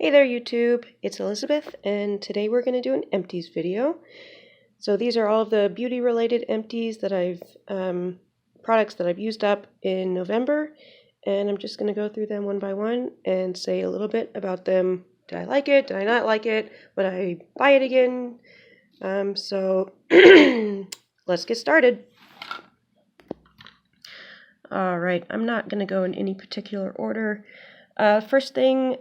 Hey there YouTube, it's Elizabeth, and today we're going to do an empties video. So these are all of the beauty related empties that products that I've used up in November, and I'm just going to go through them one by one and say a little bit about them. Did I like it? Did I not like it? Would I buy it again? So let's get started. Alright, I'm not going to go in any particular order. First thing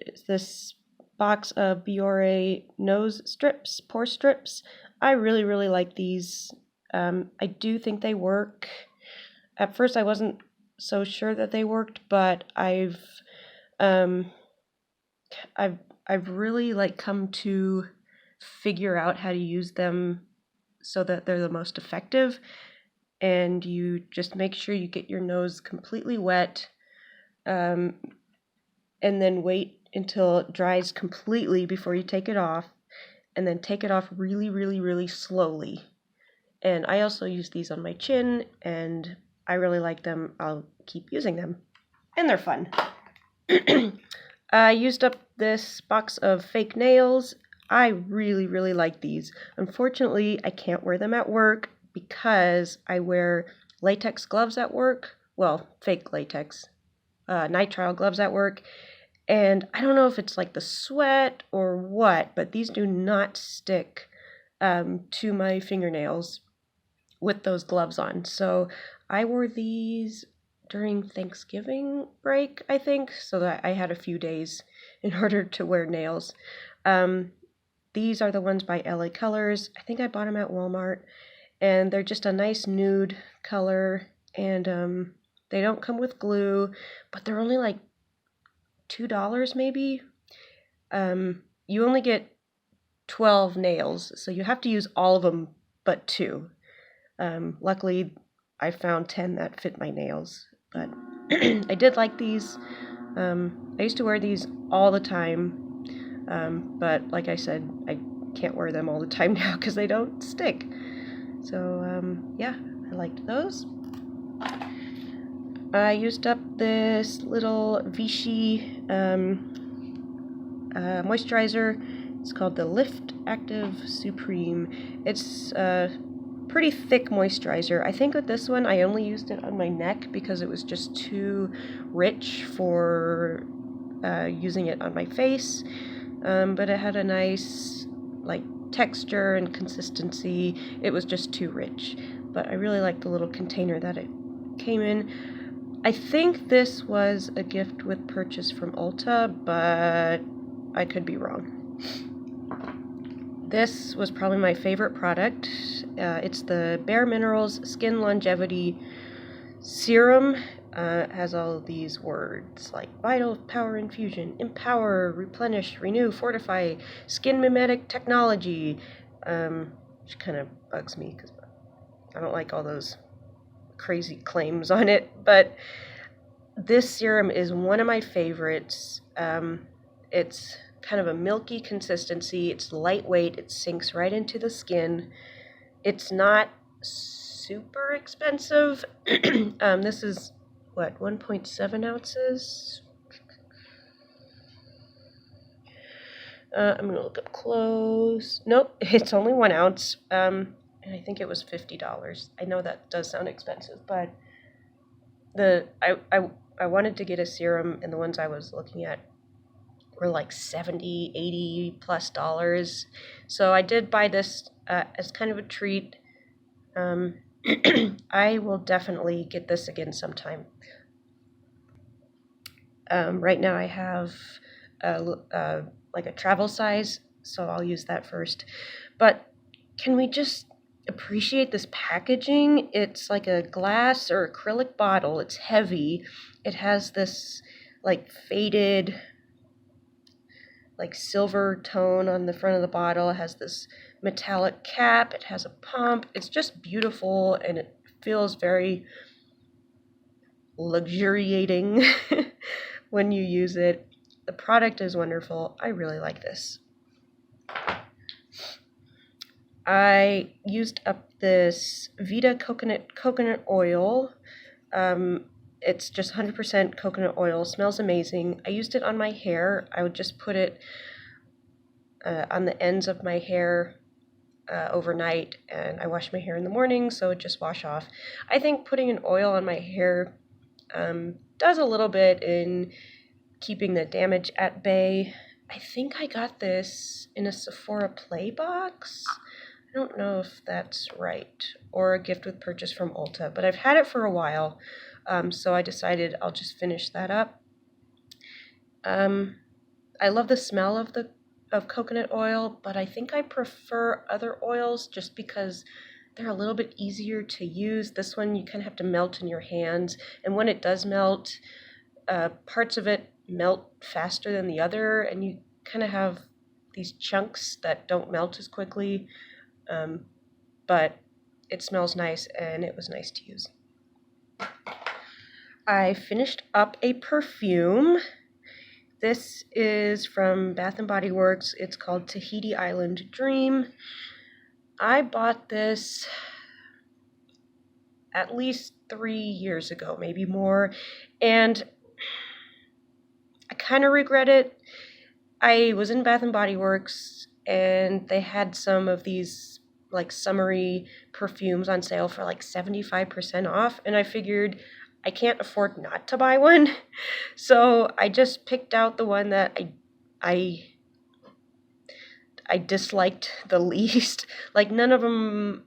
is this box of Biore nose strips, pore strips. I really like these. I do think they work. At first I wasn't so sure that they worked, but I've really come to figure out how to use them so that they're the most effective. And you just make sure you get your nose completely wet, and then wait until it dries completely before you take it off, and then take it off really slowly. And I also use these on my chin, and I really like them. I'll keep using them, and they're fun. I used up this box of fake nails. I really like these. Unfortunately, I can't wear them at work because I wear latex gloves at work. Well, fake latex, nitrile gloves at work. And I don't know if it's like the sweat or what, but these do not stick to my fingernails with those gloves on. So I wore these during Thanksgiving break, I think, so that I had a few days in order to wear nails. These are the ones by LA Colors. I think I bought them at Walmart, and they're just a nice nude color, and they don't come with glue, but they're only like $2 maybe. You only get 12 nails, so you have to use all of them but 2. Luckily, I found 10 that fit my nails, but I did like these. I used to wear these all the time, but like I said, I can't wear them all the time now because they don't stick. So yeah, I liked those. I used up this little Vichy moisturizer. It's called the Liftactiv Supreme. It's a pretty thick moisturizer. I think with this one I only used it on my neck because it was just too rich for using it on my face. But it had a nice like texture and consistency. It was just too rich. But I really liked the little container that it came in. I think this was a gift with purchase from Ulta, but I could be wrong. This was probably my favorite product. It's the Bare Minerals Skinlongevity Serum. It has all of these words like Vital Power Infusion, Empower, Replenish, Renew, Fortify, Skin Mimetic Technology, which kind of bugs me because I don't like all those crazy claims on it, but this serum is one of my favorites. It's kind of a milky consistency. It's lightweight. It sinks right into the skin. It's not super expensive. This is what, 1.7 ounces? I'm gonna look up close. Nope, it's only 1 ounce. And I think it was $50. I know that does sound expensive, but I wanted to get a serum, and the ones I was looking at were like $70, $80+. So I did buy this as kind of a treat. I will definitely get this again sometime. Right now I have like a travel size, so I'll use that first. But can we just appreciate this packaging? It's like a glass or acrylic bottle. It's heavy. It has this like faded like silver tone on the front of the bottle. It has this metallic cap. It has a pump. It's just beautiful, and it feels very luxuriating when you use it. The product is wonderful. I really like this. I used up this Vita coconut oil. It's just 100% coconut oil, smells amazing. I used it on my hair. I would just put it on the ends of my hair overnight, and I wash my hair in the morning, so it just wash off. I think putting an oil on my hair does a little bit in keeping the damage at bay. I think I got this in a Sephora Play box. I don't know if that's right, or a gift with purchase from Ulta, but I've had it for a while, so I decided I'll just finish that up. I love the smell of coconut oil, but I think I prefer other oils just because they're a little bit easier to use. This one you kind of have to melt in your hands, and when it does melt, parts of it melt faster than the other, and you kind of have these chunks that don't melt as quickly, but it smells nice and it was nice to use. I finished up a perfume. This is from Bath & Body Works. It's called Tahiti Island Dream. I bought this at least 3 years ago, maybe more, and I kind of regret it. I was in Bath & Body Works, and they had some of these like summery perfumes on sale for like 75% off, and I figured I can't afford not to buy one. So I just picked out the one that I disliked the least. Like none of them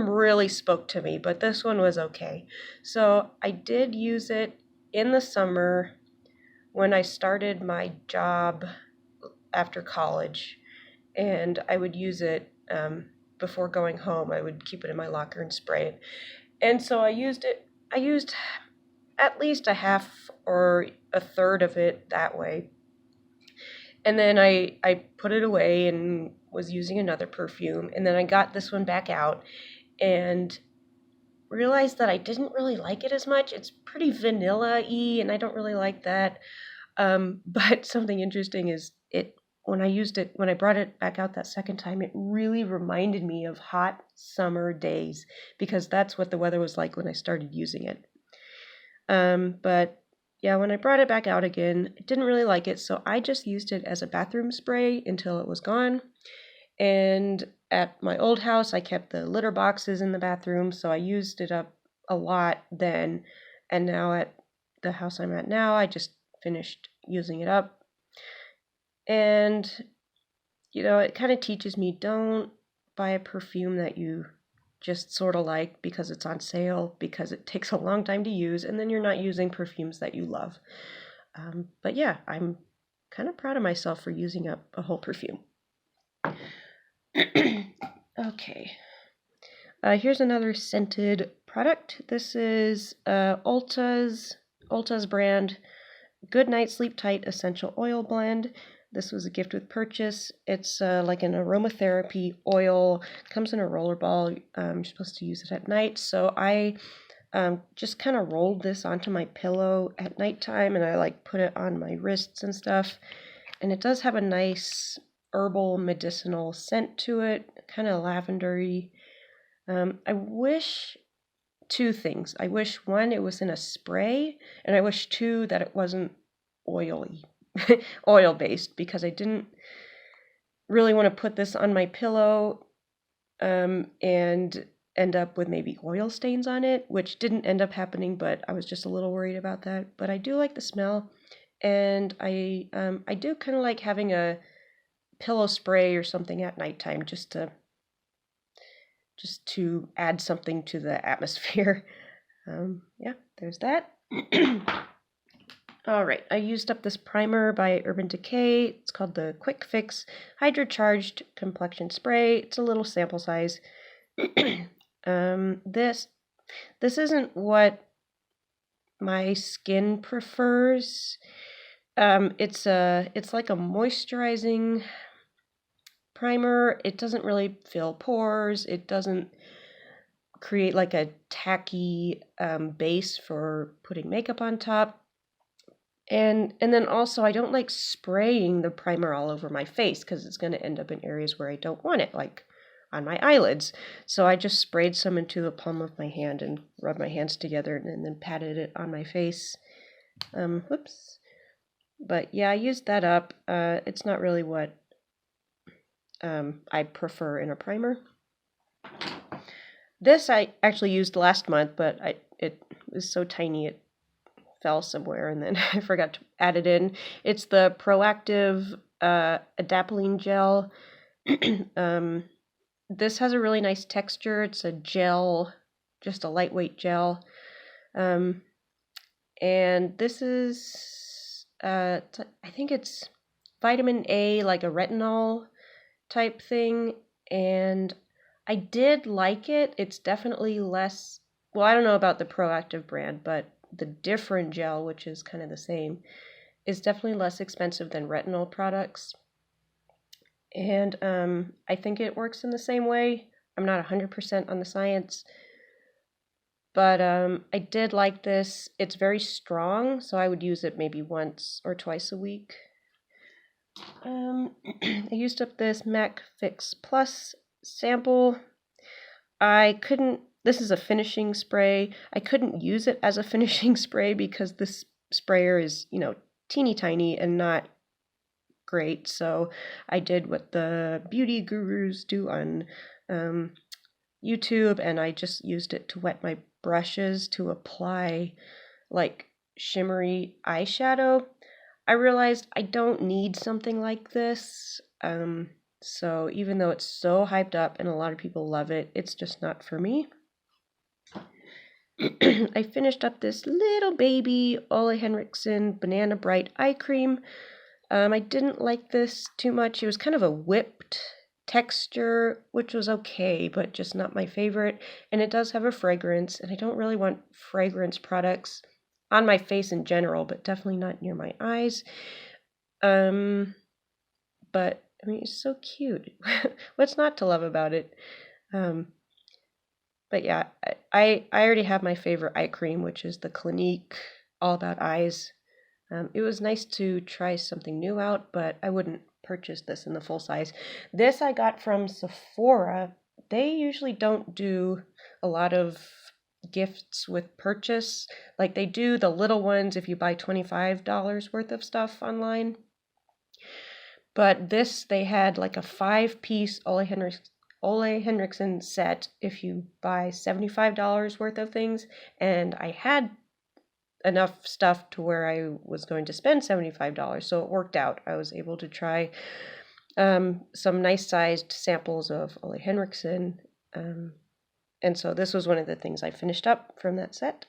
really spoke to me, but this one was okay. So I did use it in the summer when I started my job after college, and I would use it before going home. I would keep it in my locker and spray it. And so I used at least a half or a third of it that way. And then I put it away and was using another perfume. And then I got this one back out and realized that I didn't really like it as much. It's pretty vanilla-y, and I don't really like that. But something interesting is when I brought it back out that second time, it really reminded me of hot summer days, because that's what the weather was like when I started using it. But yeah, when I brought it back out again, I didn't really like it, so I just used it as a bathroom spray until it was gone. And at my old house, I kept the litter boxes in the bathroom, so I used it up a lot then. And now at the house I'm at now, I just finished using it up. And, it kind of teaches me, don't buy a perfume that you just sort of like because it's on sale, because it takes a long time to use, and then you're not using perfumes that you love. But yeah, I'm kind of proud of myself for using up a whole perfume. Okay. Here's another scented product. This is Ulta's brand Goodnight Sleep Tight Essential Oil Blend. This was a gift with purchase. It's like an aromatherapy oil. Comes in a roller ball. You're supposed to use it at night. So I just kind of rolled this onto my pillow at nighttime, and I put it on my wrists and stuff. And it does have a nice herbal medicinal scent to it, kind of lavendery. I wish two things. I wish, one, it was in a spray, and I wish, two, that it wasn't oil-based, because I didn't really want to put this on my pillow and end up with maybe oil stains on it, which didn't end up happening, but I was just a little worried about that. But I do like the smell, and I do kind of like having a pillow spray or something at nighttime just to add something to the atmosphere. Yeah, there's that. All right, I used up this primer by Urban Decay. It's called the Quick Fix Hydra-Charged Complexion Spray. It's a little sample size. This isn't what my skin prefers. It's like a moisturizing primer. It doesn't really fill pores. It doesn't create like a tacky base for putting makeup on top. And then also, I don't like spraying the primer all over my face, because it's going to end up in areas where I don't want it, like on my eyelids. So I just sprayed some into the palm of my hand and rubbed my hands together and then patted it on my face. Whoops. But yeah, I used that up. It's not really what I prefer in a primer. This I actually used last month, but it was so tiny it fell somewhere and then I forgot to add it in. It's the Proactiv Adapalene Gel. This has a really nice texture. It's a gel, just a lightweight gel. And this is, I think it's vitamin A, like a retinol type thing. And I did like it. It's definitely less, well, I don't know about the Proactiv brand, but the different gel, which is kind of the same, is definitely less expensive than retinol products. And I think it works in the same way. I'm not 100% on the science, but I did like this. It's very strong, so I would use it maybe once or twice a week. I used up this MAC Fix Plus sample. This is a finishing spray. I couldn't use it as a finishing spray because this sprayer is, teeny tiny and not great. So I did what the beauty gurus do on YouTube, and I just used it to wet my brushes to apply like shimmery eyeshadow. I realized I don't need something like this. So even though it's so hyped up and a lot of people love it, it's just not for me. I finished up this little baby Ole Henriksen Banana Bright Eye Cream. I didn't like this too much. It was kind of a whipped texture, which was okay, but just not my favorite. And it does have a fragrance, and I don't really want fragrance products on my face in general, but definitely not near my eyes. But I mean, it's so cute. What's not to love about it? But yeah, I already have my favorite eye cream, which is the Clinique All About Eyes. It was nice to try something new out, but I wouldn't purchase this in the full size. This I got from Sephora. They usually don't do a lot of gifts with purchase. Like they do the little ones if you buy $25 worth of stuff online. But this, they had like a 5-piece Ole Henriksen set if you buy $75 worth of things. And I had enough stuff to where I was going to spend $75, so it worked out. I was able to try some nice sized samples of Ole Henriksen, and so this was one of the things I finished up from that set.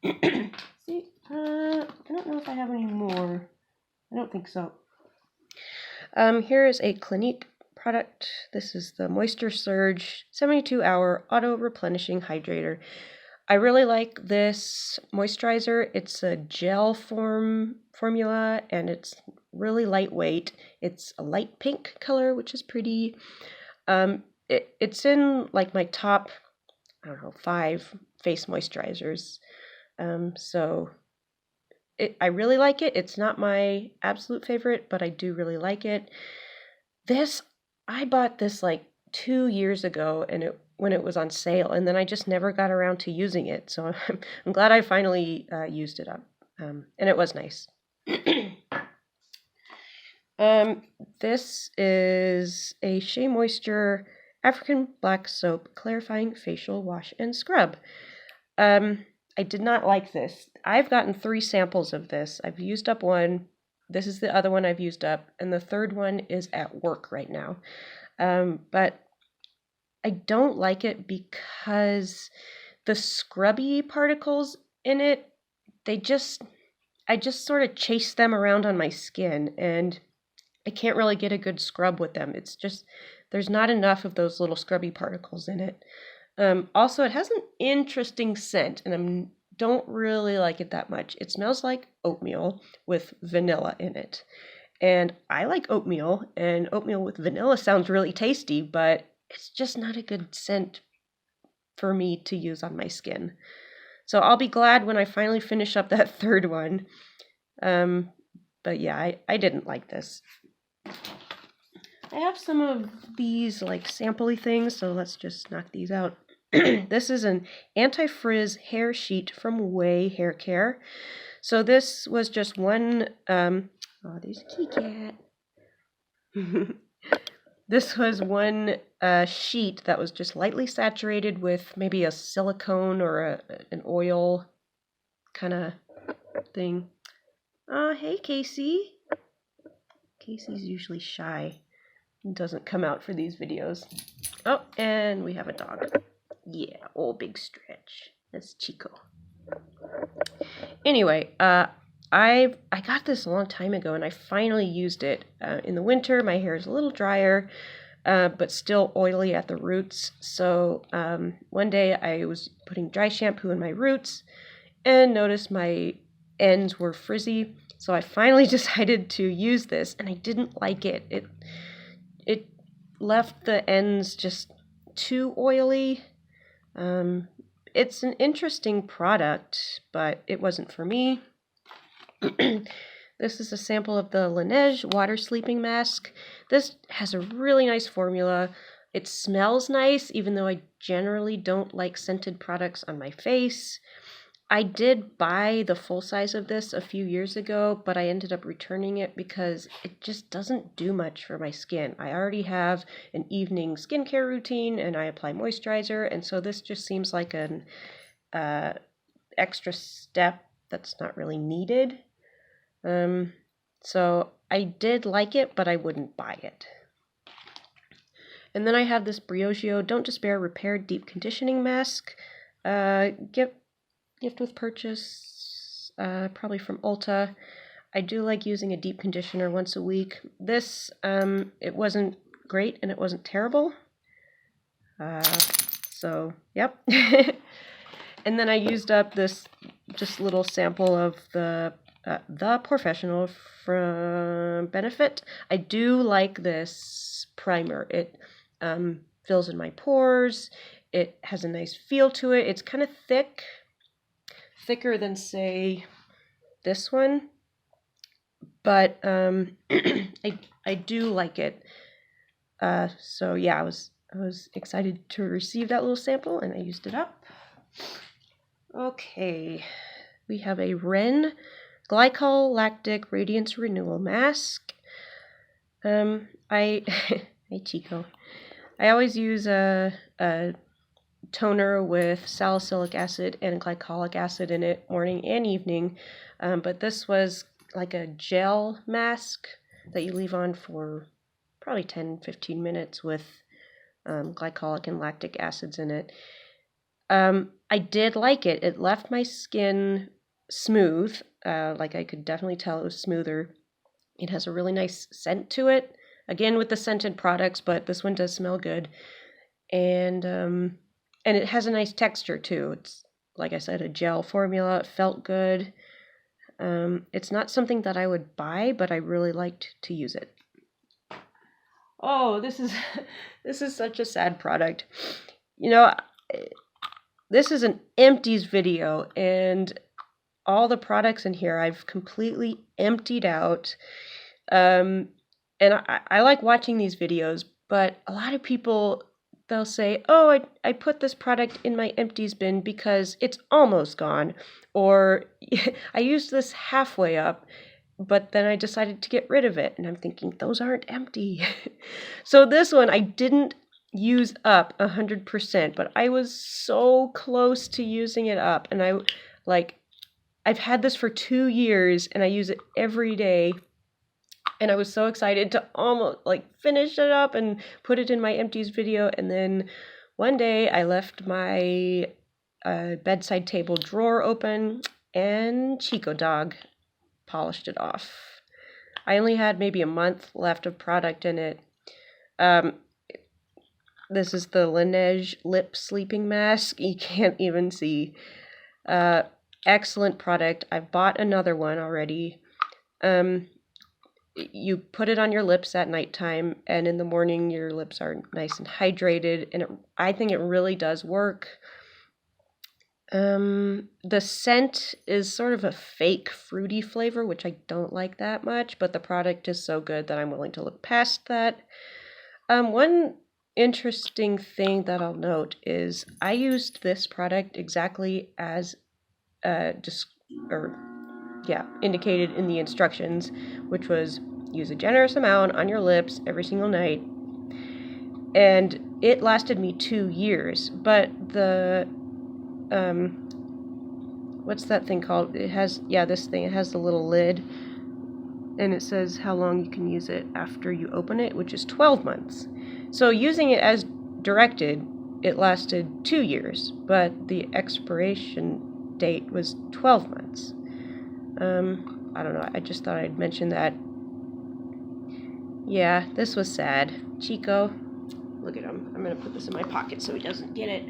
See, I don't know if I have any more. I don't think so. Here is a Clinique product. This is the Moisture Surge 72-hour Auto-Replenishing Hydrator. I really like this moisturizer. It's a gel formula, and it's really lightweight. It's a light pink color, which is pretty. It's in like my top, 5 face moisturizers. So I really like it. It's not my absolute favorite, but I do really like it. I bought this like 2 years ago, and when it was on sale, and then I just never got around to using it. So I'm glad I finally used it up, and it was nice. This is a Shea Moisture African Black Soap Clarifying Facial Wash and Scrub. I did not like this. I've gotten 3 samples of this. I've used up one. This is the other one I've used up, and the third one is at work right now. But I don't like it because the scrubby particles in it, I just sort of chase them around on my skin, and I can't really get a good scrub with them. It's just, there's not enough of those little scrubby particles in it. Also, it has an interesting scent, and I don't really like it that much. It smells like oatmeal with vanilla in it. And I like oatmeal, and oatmeal with vanilla sounds really tasty, but it's just not a good scent for me to use on my skin. So I'll be glad when I finally finish up that third one. But yeah, I didn't like this. I have some of these like sampley things, so let's just knock these out. This is an Anti-Frizz hair sheet from Ouai Hair Care. So this was just one, oh, there's a kitty cat. This was one sheet that was just lightly saturated with maybe a silicone or an oil kind of thing. Hey, Casey. Casey's usually shy and doesn't come out for these videos. Oh, and we have a dog. Yeah, old big stretch. That's Chico. Anyway, I got this a long time ago, and I finally used it. In the winter, my hair is a little drier, but still oily at the roots. So one day I was putting dry shampoo in my roots and noticed my ends were frizzy. So I finally decided to use this, and I didn't like it. It left the ends just too oily. It's an interesting product, but it wasn't for me. This is a sample of the Laneige Water Sleeping Mask. This has a really nice formula. It smells nice, even though I generally don't like scented products on my face. I did buy the full size of this a few years ago, but I ended up returning it because it just doesn't do much for my skin. I already have an evening skincare routine and I apply moisturizer, and so this just seems like an extra step that's not really needed. So I did like it, but I wouldn't buy it. And then I have this Briogeo Don't Despair Repair Deep Conditioning Mask. Gift with purchase, probably from Ulta. I do like using a deep conditioner once a week. This, it wasn't great and it wasn't terrible. So, yep. And then I used up this just little sample of the Porefessional from Benefit. I do like this primer. It fills in my pores. It has a nice feel to it. It's kind of thicker than, say, this one, but I do like it. So yeah, I was excited to receive that little sample, and I used it up. Okay, we have a Ren Glycol Lactic Radiance Renewal Mask. Hey Chico. I always use a toner with salicylic acid and glycolic acid in it morning and evening, but this was like a gel mask that you leave on for probably 10-15 minutes with glycolic and lactic acids in it. I did like it. It left my skin smooth, like I could definitely tell it was smoother. It has a really nice scent to it, again with the scented products, but this one does smell good. And it has a nice texture too. It's, like I said, a gel formula. It felt good. It's not something that I would buy, but I really liked to use it. Oh, this is such a sad product. You know, this is an Empties video, and all the products in here I've completely emptied out. And I like watching these videos, but a lot of people, they'll say, oh, I put this product in my empties bin because it's almost gone, or I used this halfway up, but then I decided to get rid of it. And I'm thinking, those aren't empty. So this one I didn't use up 100%, but I was so close to using it up. And I've had this for 2 years and I use it every day. And I was so excited to almost finish it up and put it in my empties video. And then one day I left my bedside table drawer open and Chico Dog polished it off. I only had maybe a month left of product in it. This is the Laneige Lip Sleeping Mask. You can't even see. Excellent product. I bought another one already. You put it on your lips at nighttime, and in the morning your lips are nice and hydrated, and I think it really does work. The scent is sort of a fake fruity flavor, which I don't like that much, but the product is so good that I'm willing to look past that. One interesting thing that I'll note is I used this product exactly as indicated in the instructions, which was use a generous amount on your lips every single night. And it lasted me 2 years, but the what's that thing called? It has, this thing, it has the little lid, and it says how long you can use it after you open it, which is 12 months. So using it as directed, it lasted 2 years, but the expiration date was 12 months. I don't know, I just thought I'd mention that. Yeah, this was sad. Chico, look at him. I'm gonna put this in my pocket so he doesn't get it.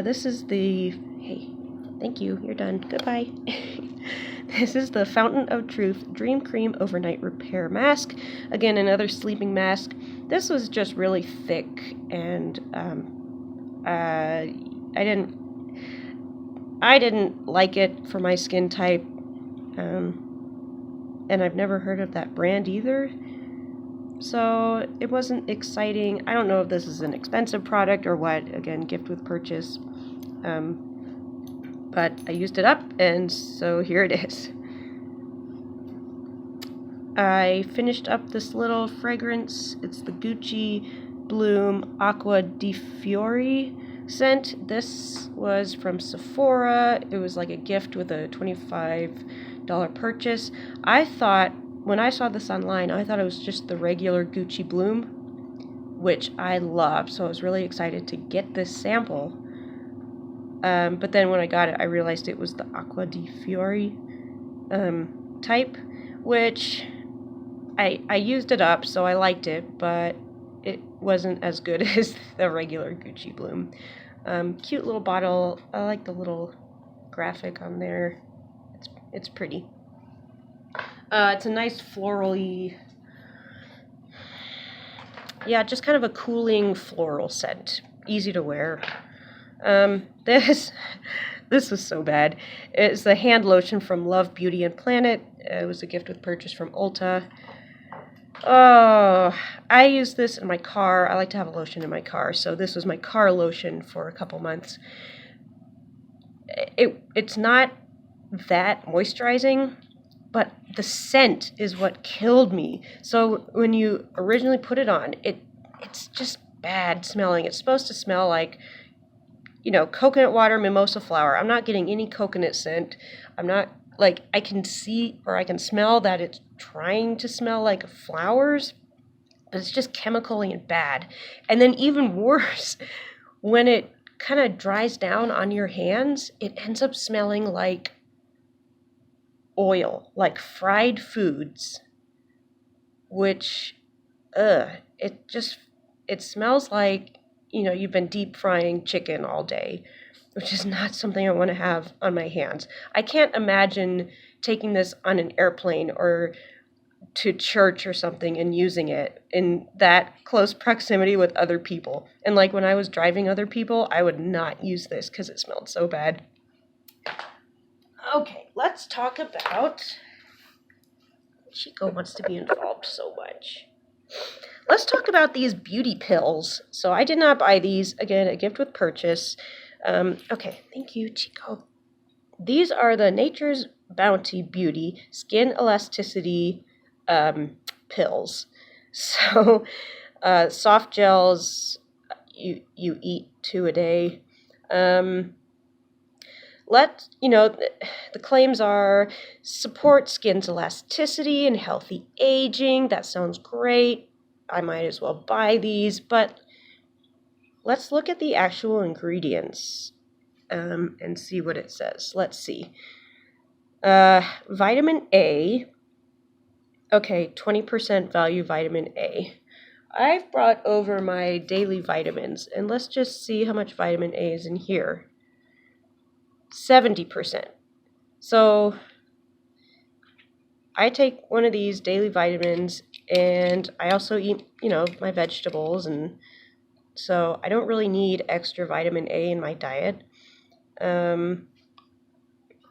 This is the, hey, thank you, you're done, goodbye. This is the Fountain of Truth Dream Cream Overnight Repair Mask. Again, another sleeping mask. This was just really thick, and I didn't like it for my skin type, and I've never heard of that brand either. So it wasn't exciting. I don't know if this is an expensive product or what. Again, gift with purchase. But I used it up, and so here it is. I finished up this little fragrance. It's the Gucci Bloom Acqua di Fiori scent. This was from Sephora. It was like a gift with a $25 purchase. I thought, when I saw this online, I thought it was just the regular Gucci Bloom, which I love, so I was really excited to get this sample. But then when I got it, I realized it was the Acqua di Fiori type, which I used it up, so I liked it, but it wasn't as good as the regular Gucci Bloom. Cute little bottle. I like the little graphic on there. It's pretty. It's a nice florally, just kind of a cooling floral scent. Easy to wear. This was so bad. It's the hand lotion from Love, Beauty, and Planet. It was a gift with purchase from Ulta. Oh, I use this in my car. I like to have a lotion in my car, so this was my car lotion for a couple months. It's not that moisturizing, but the scent is what killed me. So when you originally put it on, it's just bad smelling. It's supposed to smell like, coconut water, mimosa flower. I'm not getting any coconut scent. I'm not, I can see or I can smell that it's trying to smell like flowers, but it's just chemically and bad. And then even worse, when it kind of dries down on your hands, it ends up smelling like oil, like fried foods, which, it smells like, you've been deep frying chicken all day, which is not something I want to have on my hands. I can't imagine taking this on an airplane or to church or something and using it in that close proximity with other people. And when I was driving other people, I would not use this because it smelled so bad. Okay, let's talk about... Chico wants to be involved so much. Let's talk about these beauty pills. So I did not buy these. Again, a gift with purchase. Okay, thank you, Chico. These are the Nature's Bounty Beauty Skin Elasticity pills. So soft gels, you eat 2 a day. The claims are support skin's elasticity and healthy aging. That sounds great. I might as well buy these, but let's look at the actual ingredients and see what it says. Let's see. Vitamin A. Okay, 20% value vitamin A. I've brought over my daily vitamins, and let's just see how much vitamin A is in here. 70%. So I take one of these daily vitamins, and I also eat, my vegetables, and so I don't really need extra vitamin A in my diet.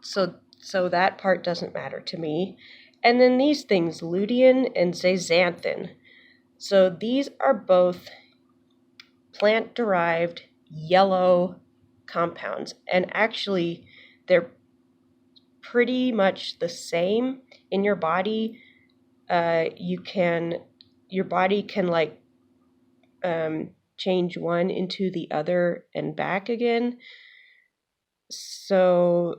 So that part doesn't matter to me. And then these things, lutein and zeaxanthin. So these are both plant-derived yellow compounds, and actually they're pretty much the same in your body. Your body can like change one into the other and back again. So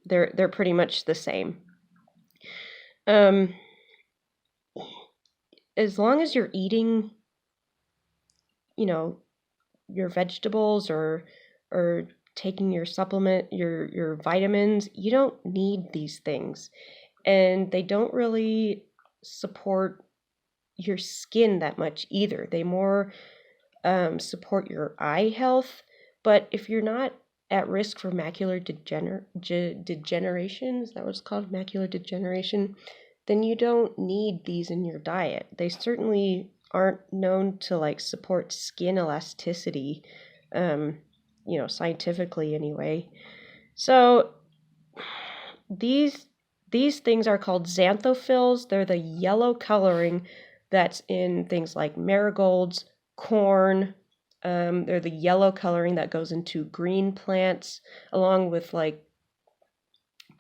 they're pretty much the same. As long as you're eating, your vegetables or taking your supplement, your vitamins, you don't need these things. And they don't really support your skin that much either. They more support your eye health. But if you're not at risk for macular degeneration, is that what it's called? Macular degeneration? Then you don't need these in your diet. They certainly aren't known to like support skin elasticity, scientifically anyway. So these things are called xanthophylls. They're the yellow coloring that's in things like marigolds, corn. They're the yellow coloring that goes into green plants, along with like,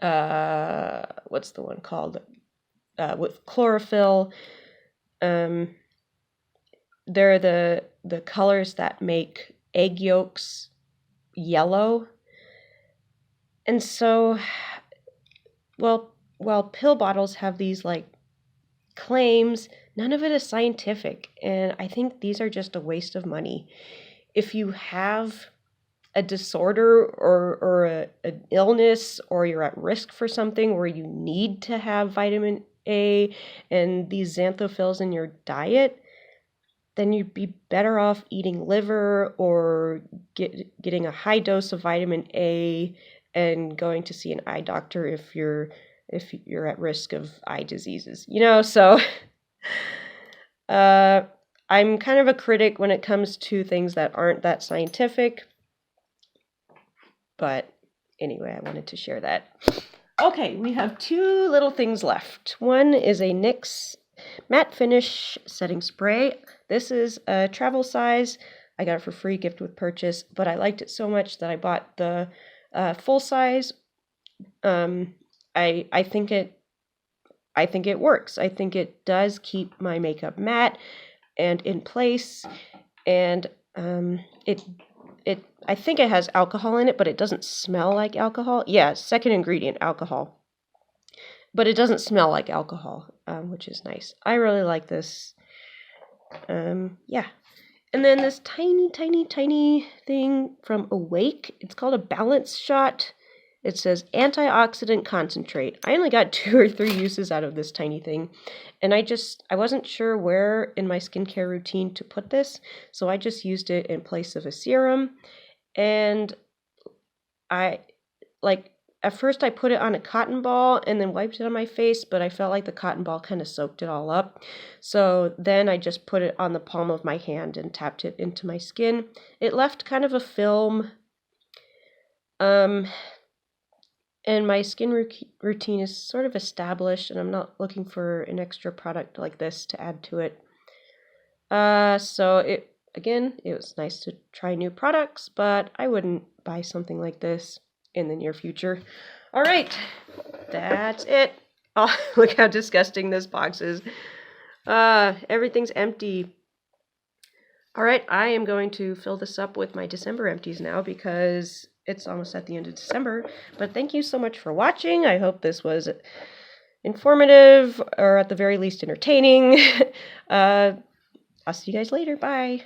what's the one called? With chlorophyll. They're the colors that make egg yolks yellow. And so, while pill bottles have these like claims, none of it is scientific, and I think these are just a waste of money. If you have a disorder or an illness, or you're at risk for something where you need to have vitamin A and these xanthophylls in your diet, then you'd be better off eating liver or getting a high dose of vitamin A and going to see an eye doctor if you're at risk of eye diseases. So I'm kind of a critic when it comes to things that aren't that scientific. But anyway, I wanted to share that. Okay, we have two little things left. One is a NYX Matte Finish Setting Spray. This is a travel size. I got it for free, gift with purchase, but I liked it so much that I bought the full size. I think it works. I think it does keep my makeup matte and in place, and I think it has alcohol in it, but it doesn't smell like alcohol. Yeah, second ingredient, alcohol. But it doesn't smell like alcohol, which is nice. I really like this. Yeah. And then this tiny, tiny, tiny thing from Ouai. It's called a Balance Shot. It says antioxidant concentrate. I only got 2 or 3 uses out of this tiny thing. And I wasn't sure where in my skincare routine to put this. So I just used it in place of a serum. And at first I put it on a cotton ball and then wiped it on my face, but I felt like the cotton ball kind of soaked it all up. So then I just put it on the palm of my hand and tapped it into my skin. It left kind of a film. And my skin routine is sort of established, and I'm not looking for an extra product like this to add to it. So it was nice to try new products, but I wouldn't buy something like this in the near future. All right, that's it. Oh, look how disgusting this box is. Everything's empty. All right, I am going to fill this up with my December empties now because it's almost at the end of December. But thank you so much for watching. I hope this was informative, or at the very least entertaining. I'll see you guys later. Bye.